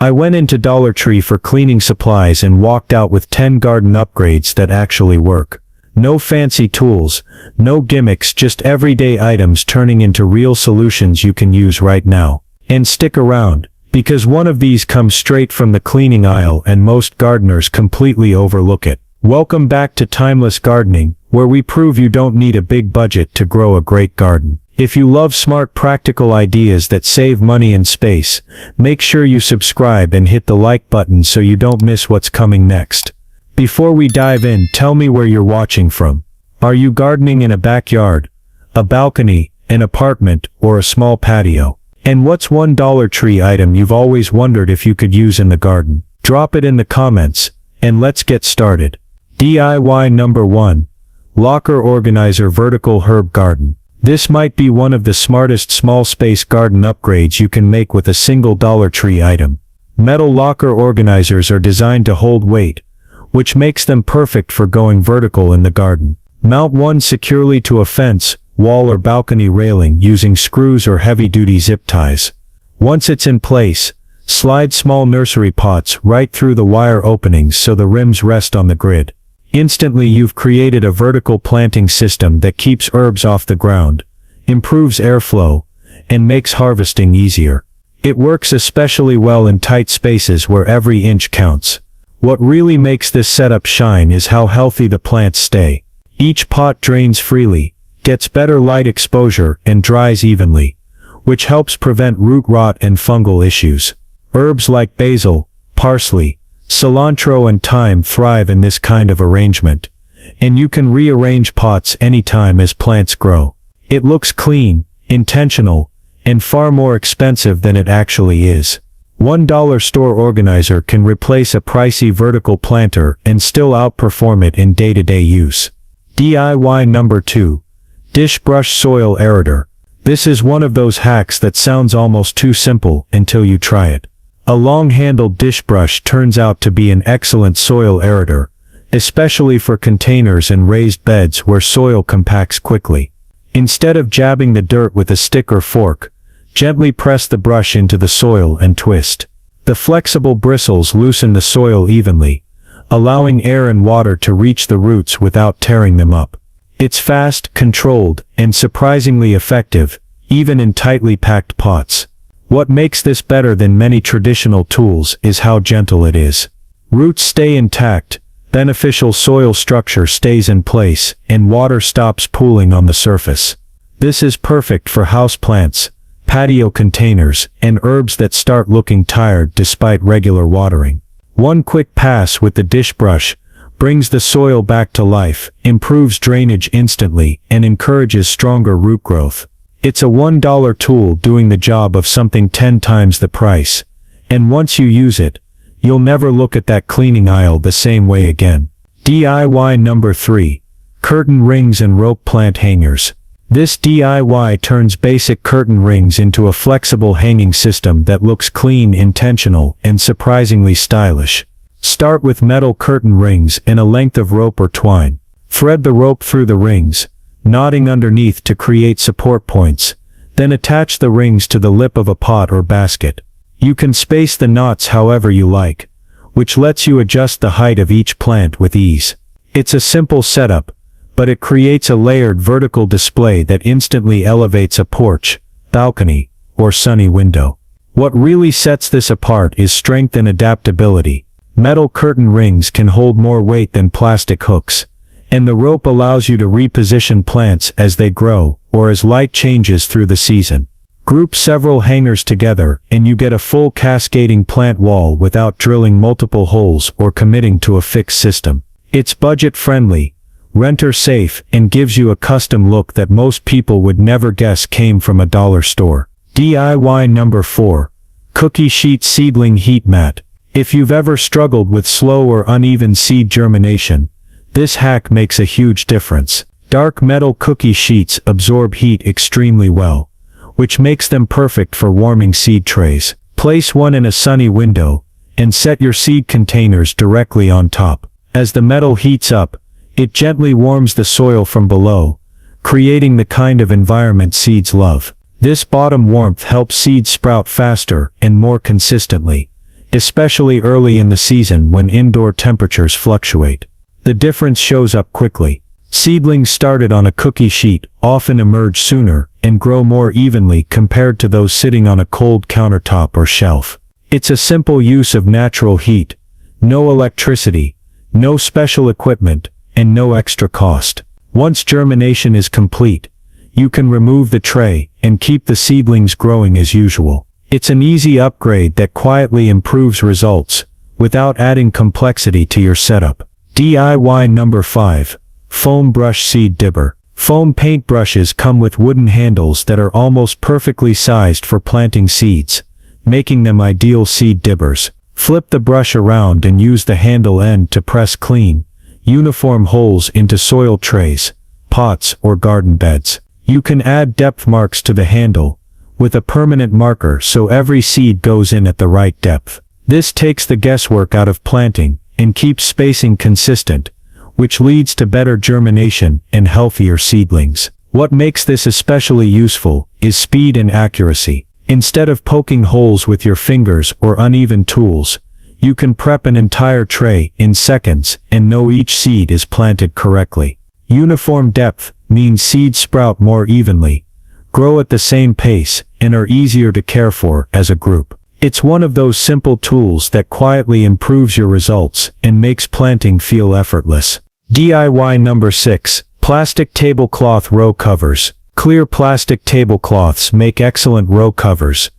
I went into Dollar Tree for cleaning supplies and walked out with 10 garden upgrades that actually work. No fancy tools, no gimmicks, just everyday items turning into real solutions you can use right now. And stick around, because one of these comes straight from the cleaning aisle and most gardeners completely overlook it. Welcome back to Timeless Gardening, where we prove you don't need a big budget to grow a great garden. If you love smart practical ideas that save money and space, make sure you subscribe and hit the like button so you don't miss what's coming next. Before we dive in, tell me where you're watching from. Are you gardening in a backyard, a balcony, an apartment, or a small patio? And what's one Dollar Tree item you've always wondered if you could use in the garden? Drop it in the comments, and let's get started. DIY number 1. Locker Organizer Vertical Herb Garden. This might be one of the smartest small space garden upgrades you can make with a single Dollar Tree item. Metal locker organizers are designed to hold weight, which makes them perfect for going vertical in the garden. Mount one securely to a fence, wall or balcony railing using screws or heavy-duty zip ties. Once it's in place, slide small nursery pots right through the wire openings so the rims rest on the grid. Instantly you've created a vertical planting system that keeps herbs off the ground, improves airflow, and makes harvesting easier. It works especially well in tight spaces where every inch counts. What really makes this setup shine is how healthy the plants stay. Each pot drains freely, gets better light exposure, and dries evenly, which helps prevent root rot and fungal issues. Herbs like basil, parsley, cilantro and thyme thrive in this kind of arrangement, and you can rearrange pots anytime as plants grow. It looks clean, intentional, and far more expensive than it actually is. $1 store organizer can replace a pricey vertical planter and still outperform it in day-to-day use. DIY number 2. Dish Brush Soil Aerator. This is one of those hacks that sounds almost too simple until you try it. A long-handled dish brush turns out to be an excellent soil aerator, especially for containers and raised beds where soil compacts quickly. Instead of jabbing the dirt with a stick or fork, gently press the brush into the soil and twist. The flexible bristles loosen the soil evenly, allowing air and water to reach the roots without tearing them up. It's fast, controlled, and surprisingly effective, even in tightly packed pots. What makes this better than many traditional tools is how gentle it is. Roots stay intact, beneficial soil structure stays in place, and water stops pooling on the surface. This is perfect for houseplants, patio containers, and herbs that start looking tired despite regular watering. One quick pass with the dish brush brings the soil back to life, improves drainage instantly, and encourages stronger root growth. It's a $1 tool doing the job of something 10 times the price, and once you use it, you'll never look at that cleaning aisle the same way again. DIY number 3. Curtain Rings and Rope Plant Hangers. This DIY turns basic curtain rings into a flexible hanging system that looks clean, intentional, and surprisingly stylish. Start with metal curtain rings and a length of rope or twine. Thread the rope through the rings, knotting underneath to create support points, then attach the rings to the lip of a pot or basket. You can space the knots however you like, which lets you adjust the height of each plant with ease. It's a simple setup, but it creates a layered vertical display that instantly elevates a porch, balcony, or sunny window. What really sets this apart is strength and adaptability. Metal curtain rings can hold more weight than plastic hooks, and the rope allows you to reposition plants as they grow or as light changes through the season. Group several hangers together and you get a full cascading plant wall without drilling multiple holes or committing to a fixed system. It's budget-friendly, renter-safe, and gives you a custom look that most people would never guess came from a dollar store. DIY number 4. Cookie Sheet Seedling Heat Mat. If you've ever struggled with slow or uneven seed germination, this hack makes a huge difference. Dark metal cookie sheets absorb heat extremely well, which makes them perfect for warming seed trays. Place one in a sunny window, and set your seed containers directly on top. As the metal heats up, it gently warms the soil from below, creating the kind of environment seeds love. This bottom warmth helps seeds sprout faster and more consistently, especially early in the season when indoor temperatures fluctuate. The difference shows up quickly. Seedlings started on a cookie sheet often emerge sooner and grow more evenly compared to those sitting on a cold countertop or shelf. It's a simple use of natural heat, no electricity, no special equipment, and no extra cost. Once germination is complete, you can remove the tray and keep the seedlings growing as usual. It's an easy upgrade that quietly improves results without adding complexity to your setup. DIY number 5. Foam brush seed dibber. Foam paintbrushes come with wooden handles that are almost perfectly sized for planting seeds, making them ideal seed dibbers. Flip the brush around and use the handle end to press clean, uniform holes into soil trays, pots, or garden beds. You can add depth marks to the handle with a permanent marker so every seed goes in at the right depth. This takes the guesswork out of planting and keeps spacing consistent, which leads to better germination and healthier seedlings. What makes this especially useful is speed and accuracy. Instead of poking holes with your fingers or uneven tools, you can prep an entire tray in seconds and know each seed is planted correctly. Uniform depth means seeds sprout more evenly, grow at the same pace, and are easier to care for as a group. It's one of those simple tools that quietly improves your results and makes planting feel effortless. DIY number 6. Plastic tablecloth row covers. Clear plastic tablecloths make excellent row covers,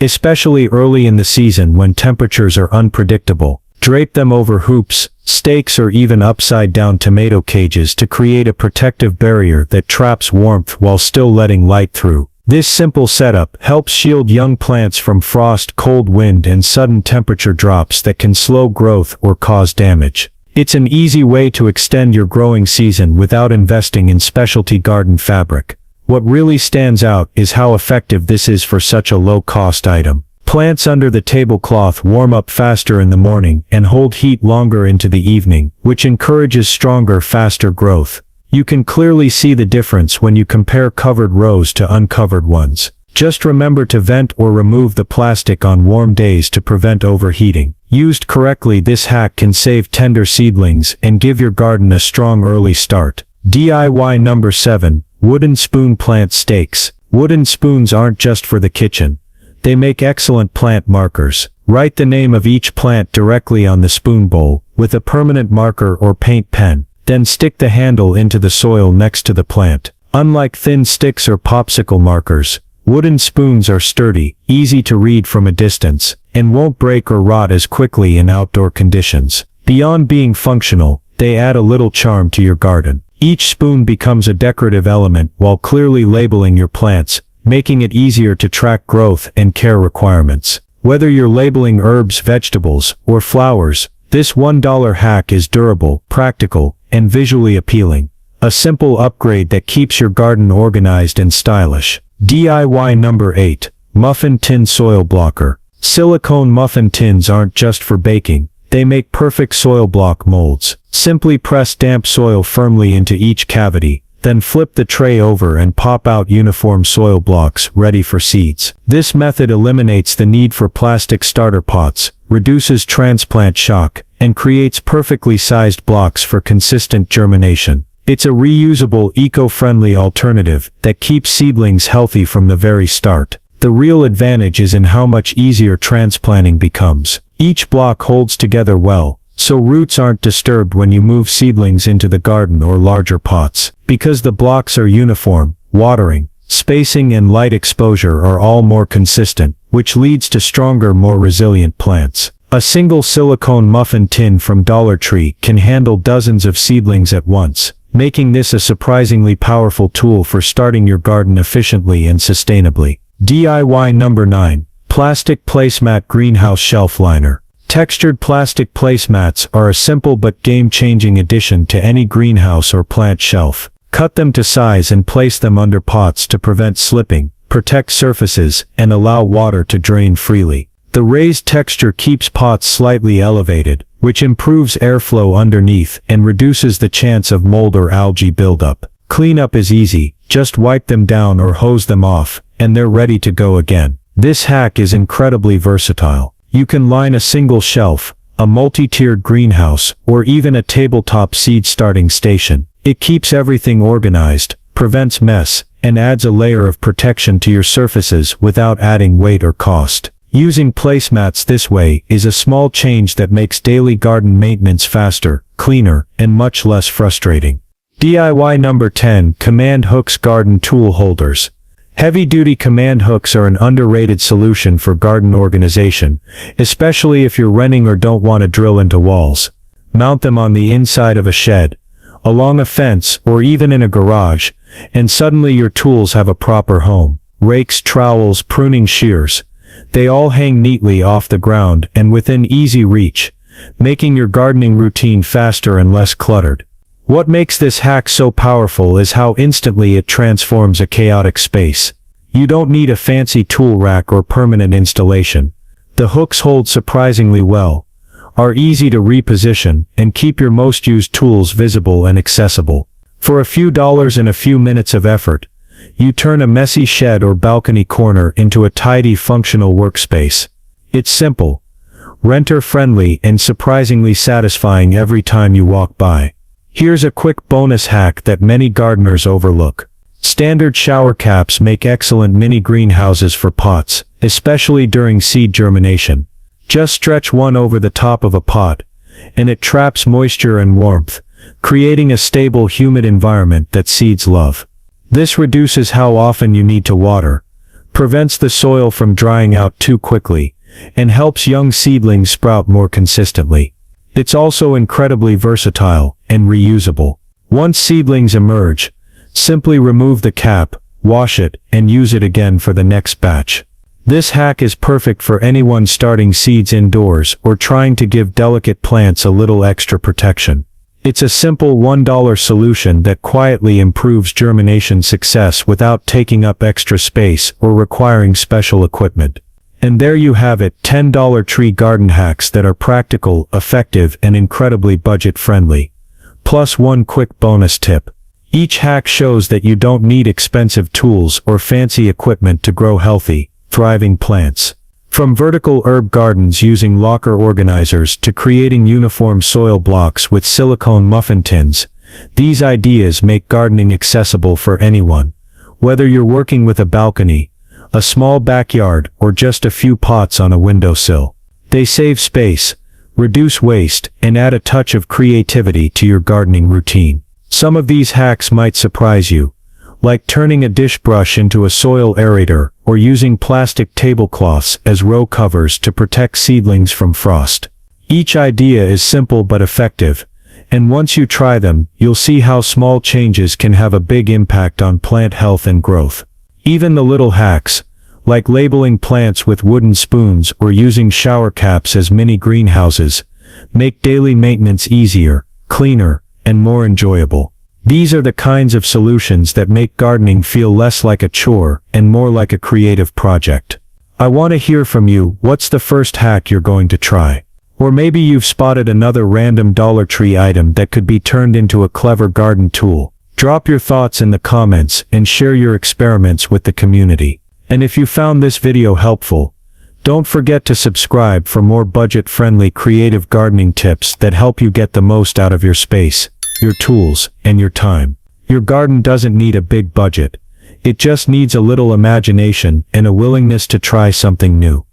especially early in the season when temperatures are unpredictable. Drape them over hoops, stakes, or even upside-down tomato cages to create a protective barrier that traps warmth while still letting light through. This simple setup helps shield young plants from frost, cold wind, and sudden temperature drops that can slow growth or cause damage. It's an easy way to extend your growing season without investing in specialty garden fabric. What really stands out is how effective this is for such a low-cost item. Plants under the tablecloth warm up faster in the morning and hold heat longer into the evening, which encourages stronger, faster growth. You can clearly see the difference when you compare covered rows to uncovered ones. Just remember to vent or remove the plastic on warm days to prevent overheating. Used correctly, this hack can save tender seedlings and give your garden a strong early start. DIY number 7. Wooden spoon plant stakes. Wooden spoons aren't just for the kitchen. They make excellent plant markers. Write the name of each plant directly on the spoon bowl with a permanent marker or paint pen. Then stick the handle into the soil next to the plant. Unlike thin sticks or popsicle markers, wooden spoons are sturdy, easy to read from a distance, and won't break or rot as quickly in outdoor conditions. Beyond being functional, they add a little charm to your garden. Each spoon becomes a decorative element while clearly labeling your plants, making it easier to track growth and care requirements. Whether you're labeling herbs, vegetables, or flowers, this $1 hack is durable, practical, and visually appealing. A simple upgrade that keeps your garden organized and stylish. DIY number 8. Muffin tin soil blocker. Silicone muffin tins aren't just for baking. They make perfect soil block molds. Simply press damp soil firmly into each cavity, then flip the tray over and pop out uniform soil blocks ready for seeds. This method eliminates the need for plastic starter pots, reduces transplant shock, and creates perfectly sized blocks for consistent germination. It's a reusable, eco-friendly alternative that keeps seedlings healthy from the very start. The real advantage is in how much easier transplanting becomes. Each block holds together well, so roots aren't disturbed when you move seedlings into the garden or larger pots. Because the blocks are uniform, watering, spacing, and light exposure are all more consistent, which leads to stronger, more resilient plants. A single silicone muffin tin from Dollar Tree can handle dozens of seedlings at once, making this a surprisingly powerful tool for starting your garden efficiently and sustainably. DIY number 9. Plastic Placemat Greenhouse Shelf Liner. Textured plastic placemats are a simple but game-changing addition to any greenhouse or plant shelf. Cut them to size and place them under pots to prevent slipping, protect surfaces, and allow water to drain freely. The raised texture keeps pots slightly elevated, which improves airflow underneath and reduces the chance of mold or algae buildup. Cleanup is easy, just wipe them down or hose them off, and they're ready to go again. This hack is incredibly versatile. You can line a single shelf, a multi-tiered greenhouse, or even a tabletop seed starting station. It keeps everything organized, prevents mess, and adds a layer of protection to your surfaces without adding weight or cost. Using placemats this way is a small change that makes daily garden maintenance faster, cleaner, and much less frustrating. DIY number 10. Command hooks garden tool holders. Heavy-duty command hooks are an underrated solution for garden organization, especially if you're renting or don't want to drill into walls. Mount them on the inside of a shed, along a fence, or even in a garage, and suddenly your tools have a proper home. Rakes, trowels, pruning shears. They all hang neatly off the ground and within easy reach, making your gardening routine faster and less cluttered. What makes this hack so powerful is how instantly it transforms a chaotic space. You don't need a fancy tool rack or permanent installation. The hooks hold surprisingly well, are easy to reposition, and keep your most used tools visible and accessible. For a few dollars and a few minutes of effort, you turn a messy shed or balcony corner into a tidy, functional workspace. It's simple, renter-friendly, and surprisingly satisfying every time you walk by. Here's a quick bonus hack that many gardeners overlook. Standard shower caps make excellent mini greenhouses for pots, especially during seed germination. Just stretch one over the top of a pot, and it traps moisture and warmth, creating a stable, humid environment that seeds love. This reduces how often you need to water, prevents the soil from drying out too quickly, and helps young seedlings sprout more consistently. It's also incredibly versatile and reusable. Once seedlings emerge, simply remove the cap, wash it, and use it again for the next batch. This hack is perfect for anyone starting seeds indoors or trying to give delicate plants a little extra protection. It's a simple $1 solution that quietly improves germination success without taking up extra space or requiring special equipment. And there you have it, $10 tree garden hacks that are practical, effective, and incredibly budget-friendly. Plus one quick bonus tip. Each hack shows that you don't need expensive tools or fancy equipment to grow healthy, thriving plants. From vertical herb gardens using locker organizers to creating uniform soil blocks with silicone muffin tins, these ideas make gardening accessible for anyone. Whether you're working with a balcony, a small backyard, or just a few pots on a windowsill, they save space, reduce waste, and add a touch of creativity to your gardening routine. Some of these hacks might surprise you, like turning a dish brush into a soil aerator or using plastic tablecloths as row covers to protect seedlings from frost. Each idea is simple but effective, and once you try them, you'll see how small changes can have a big impact on plant health and growth. Even the little hacks, like labeling plants with wooden spoons or using shower caps as mini greenhouses, make daily maintenance easier, cleaner, and more enjoyable. These are the kinds of solutions that make gardening feel less like a chore and more like a creative project. I want to hear from you. What's the first hack you're going to try? Or maybe you've spotted another random Dollar Tree item that could be turned into a clever garden tool. Drop your thoughts in the comments and share your experiments with the community. And if you found this video helpful, don't forget to subscribe for more budget-friendly creative gardening tips that help you get the most out of your space, your tools, and your time. Your garden doesn't need a big budget. It just needs a little imagination and a willingness to try something new.